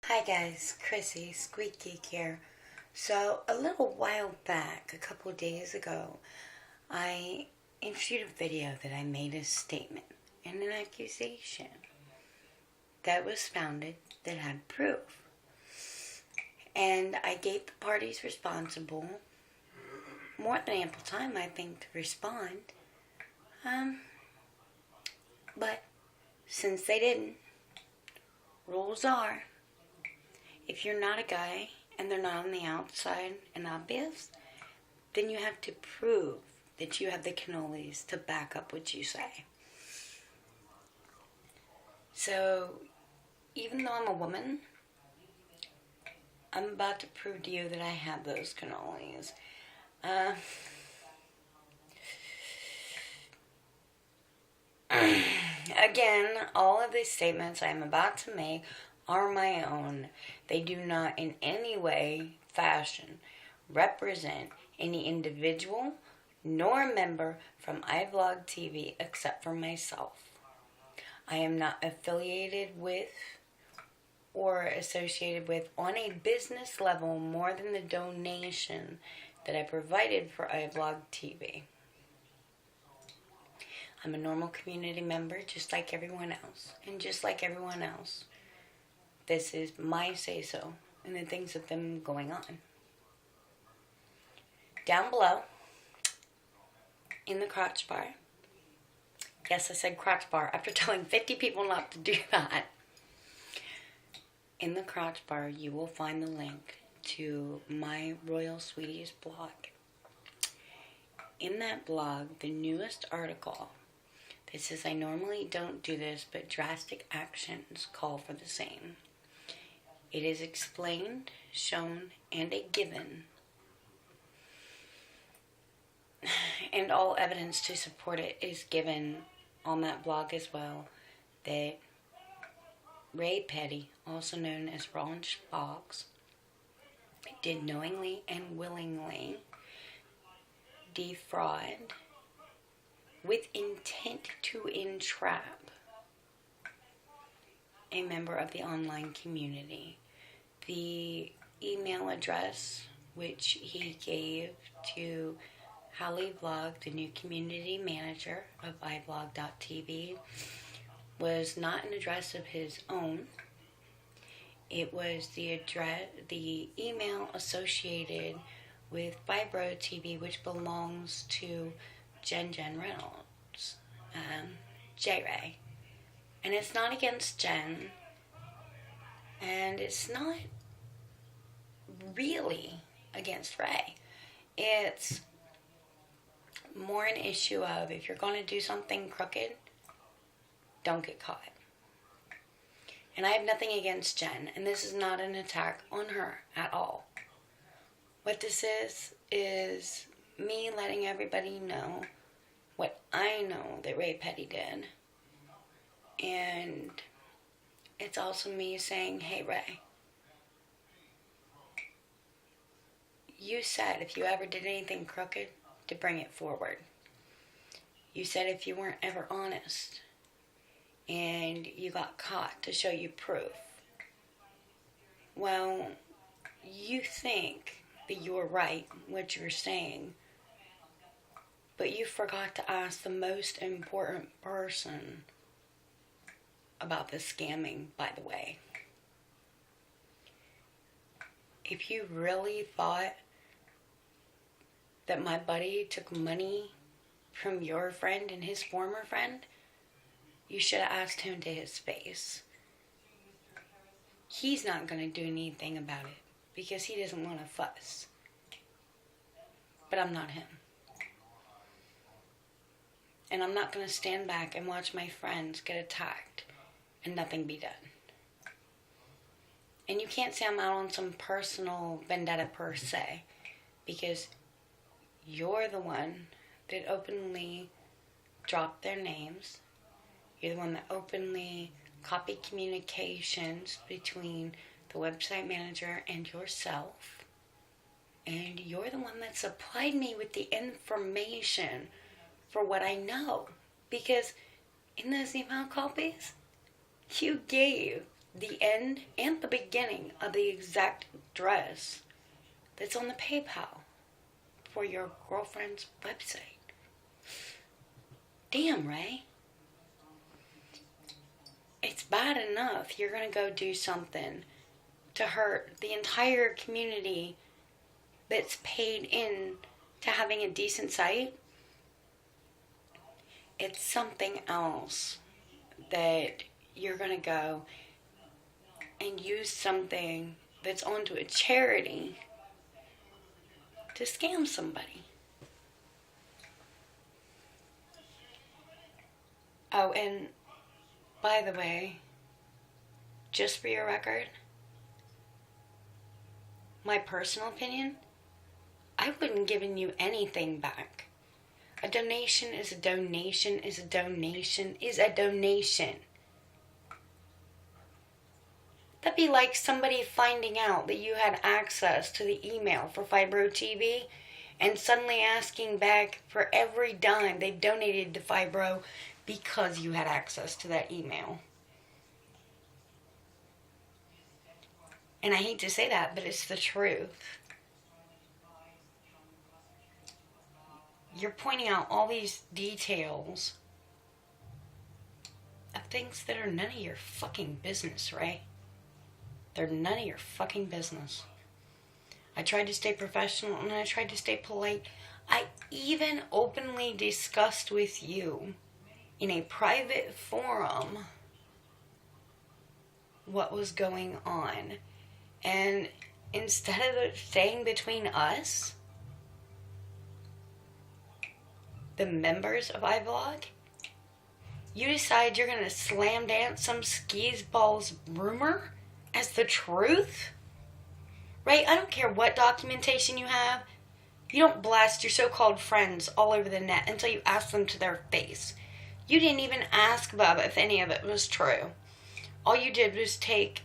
Hi guys, Chrissy, Squeak Geek here. So, a little while back, a couple days ago, I issued a video that I made a statement and an accusation that was founded that had proof. And I gave the parties responsible more than ample time, I think, to respond. But since they didn't, rules are, if you're not a guy and they're not on the outside and obvious, then you have to prove that you have the cannolis to back up what you say. So, even though I'm a woman, I'm about to prove to you that I have those cannolis. Again, all of these statements I am about to make are my own. They do not in any way, fashion, represent any individual nor member from iVlog TV except for myself. I am not affiliated with or associated with on a business level more than the donation that I provided for iVlog TV. I'm a normal community member just like everyone else. And just like everyone else, this is my say-so and the things of them going on. Down below, in the crotch bar, yes, I said crotch bar after telling 50 people not to do that. In the crotch bar, you will find the link to my Royal Sweeties blog. In that blog, the newest article that says I normally don't do this, but drastic actions call for the same. It is explained, shown, and a given, and all evidence to support it is given on that blog as well, that Ray Petty, also known as Ron Fox, did knowingly and willingly defraud with intent to entrap a member of the online community. The email address which he gave to Holly Vlog, the new community manager of iVlog.tv, was not an address of his own. It was the email associated with Vibro TV, which belongs to Jen Reynolds, J-Ray. And it's not against Jen, and it's not really against Ray. It's more an issue of, if you're going to do something crooked, don't get caught. And I have nothing against Jen, and this is not an attack on her at all. What this is me letting everybody know what I know that Ray Petty did. And it's also me saying, hey Ray, you said if you ever did anything crooked, to bring it forward. You said if you weren't ever honest and you got caught, to show you proof. Well, you think that you're right, what you're saying, but you forgot to ask the most important person about the scamming, by the way. If you really thought that my buddy took money from your friend and his former friend, you should have asked him to his face. He's not going to do anything about it because he doesn't want to fuss. But I'm not him. And I'm not going to stand back and watch my friends get attacked and nothing be done. And you can't say I'm out on some personal vendetta per se, because you're the one that openly dropped their names. You're the one that openly copied communications between the website manager and yourself. And you're the one that supplied me with the information for what I know. Because in those email copies, you gave the end and the beginning of the exact address that's on the PayPal for your girlfriend's website. Damn, Ray. It's bad enough you're going to go do something to hurt the entire community that's paid in to having a decent site. It's something else that you're going to go and use something that's onto a charity to scam somebody. Oh, and by the way, just for your record, my personal opinion, I wouldn't given you anything back. A donation is a donation is a donation is a donation. That'd be like somebody finding out that you had access to the email for Fibro TV and suddenly asking back for every dime they donated to Fibro because you had access to that email. And I hate to say that, but it's the truth. You're pointing out all these details of things that are none of your fucking business, Ray. They're none of your fucking business. I tried to stay professional and I tried to stay polite. I even openly discussed with you in a private forum what was going on. And instead of it staying between us, the members of iVlog, you decide you're going to slam dance some skis balls rumor as the truth? Right? I don't care what documentation you have. You don't blast your so-called friends all over the net until you ask them to their face. You didn't even ask Bubba if any of it was true. All you did was take...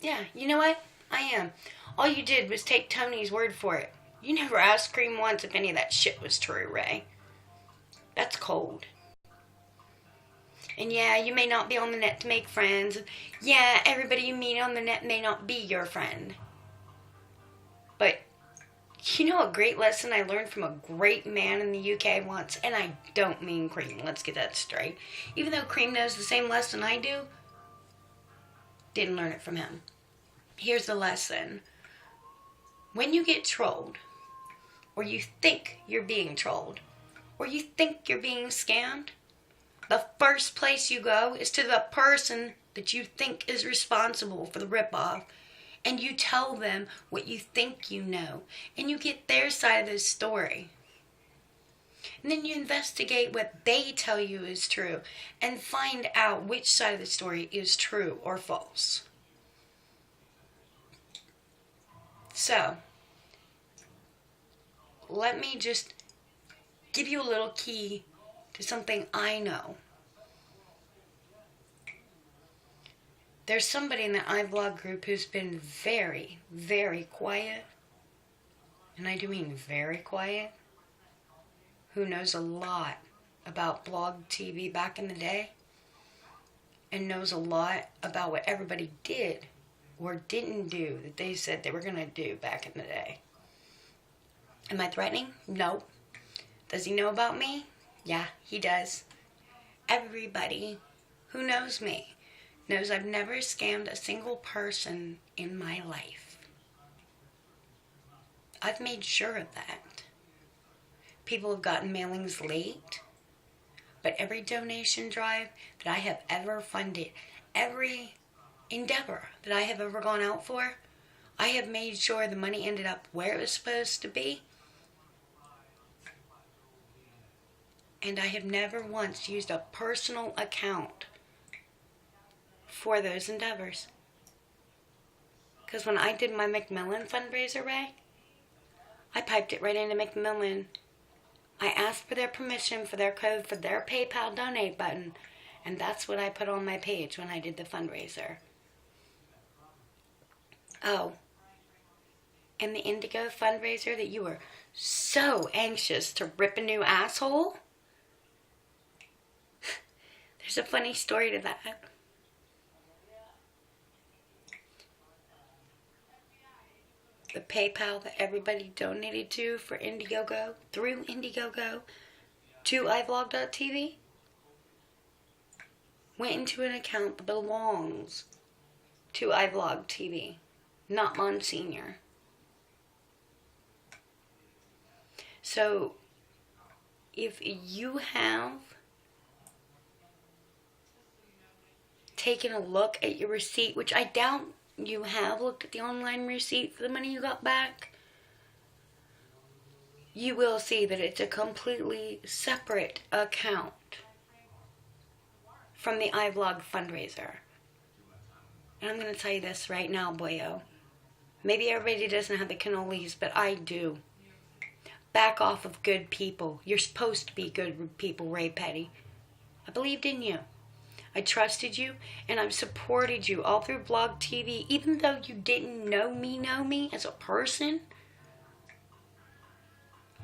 Yeah, you know what? I am. All you did was take Tony's word for it. You never asked Cream once if any of that shit was true, Ray. That's cold. And yeah, you may not be on the net to make friends. Yeah, everybody you meet on the net may not be your friend. But you know a great lesson I learned from a great man in the UK once? And I don't mean Cream, let's get that straight. Even though Cream knows the same lesson I do, didn't learn it from him. Here's the lesson. When you get trolled, or you think you're being trolled, or you think you're being scammed, the first place you go is to the person that you think is responsible for the ripoff, and you tell them what you think you know, and you get their side of the story. And then you investigate what they tell you is true, and find out which side of the story is true or false. So, let me just give you a little key to something I know. There's somebody in the iVlog group who's been very, very quiet, and I do mean very quiet, who knows a lot about blog TV back in the day, and knows a lot about what everybody did or didn't do that they said they were going to do back in the day. Am I threatening? No. Does he know about me? Yeah, he does. Everybody who knows me knows I've never scammed a single person in my life. I've made sure of that. People have gotten mailings late, but every donation drive that I have ever funded, every endeavor that I have ever gone out for, I have made sure the money ended up where it was supposed to be. And I have never once used a personal account for those endeavors. Because when I did my Macmillan fundraiser, Ray, I piped it right into Macmillan. I asked for their permission, for their code, for their PayPal donate button. And that's what I put on my page when I did the fundraiser. Oh, and the Indigo fundraiser that you were so anxious to rip a new asshole? There's a funny story to that. the PayPal that everybody donated to for Indiegogo, through Indiegogo, to iVlog.tv, went into an account that belongs to iVlog TV, not Monsignor. So, if you have taken a look at your receipt, which I doubt you have looked at the online receipt for the money you got back, you will see that it's a completely separate account from the iVlog fundraiser. And I'm going to tell you this right now, boyo. Maybe everybody doesn't have the cannolis, but I do. Back off of good people. You're supposed to be good people, Ray Petty. I believed in you. I trusted you, and I've supported you all through Vlog TV, even though you didn't know me as a person.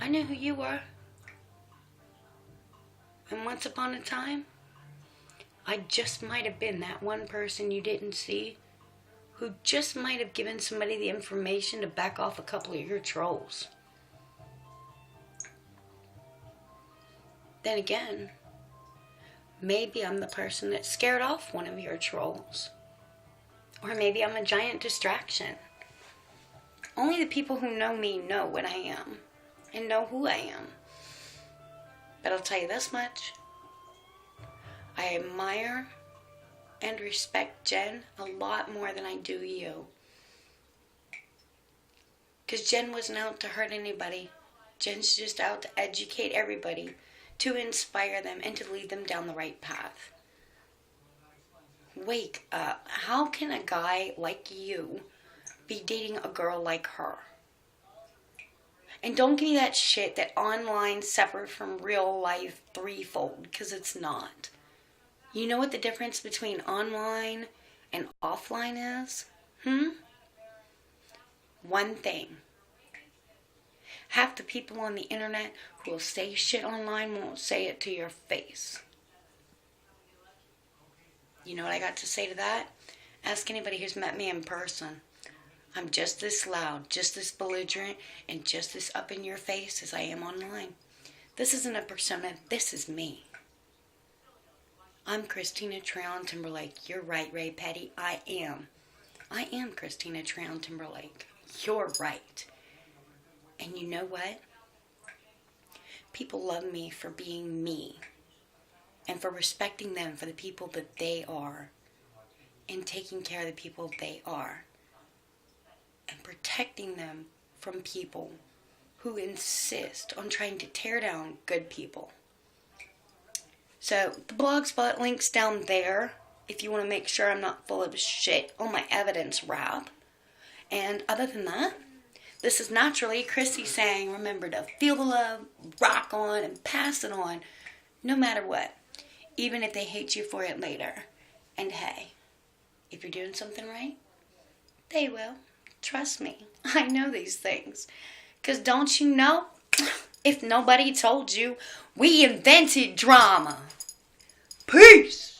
I knew who you were. And once upon a time, I just might have been that one person you didn't see, who just might have given somebody the information to back off a couple of your trolls. Then again, maybe I'm the person that scared off one of your trolls. Or maybe I'm a giant distraction. Only the people who know me know what I am and know who I am. But I'll tell you this much. I admire and respect Jen a lot more than I do you. Because Jen wasn't out to hurt anybody. Jen's just out to educate everybody, to inspire them, and to lead them down the right path. Wake up. How can a guy like you be dating a girl like her? And don't give me that shit that online separate from real life threefold, because it's not. You know what the difference between online and offline is? One thing. Half the people on the internet who will say shit online won't say it to your face. You know what I got to say to that? Ask anybody who's met me in person. I'm just this loud, just this belligerent, and just this up in your face as I am online. This isn't a persona, this is me. I'm Christina Trayon Timberlake. You're right, Ray Petty. I am Christina Trayon Timberlake. You're right. And you know what? People love me for being me. And for respecting them for the people that they are. And taking care of the people they are. And protecting them from people who insist on trying to tear down good people. So, the Blogspot link's down there if you want to make sure I'm not full of shit on my evidence rap. And other than that, this is naturally Chrissy saying, remember to feel the love, rock on, and pass it on, no matter what. Even if they hate you for it later. And hey, if you're doing something right, they will. Trust me, I know these things. Because don't you know, if nobody told you, we invented drama. Peace!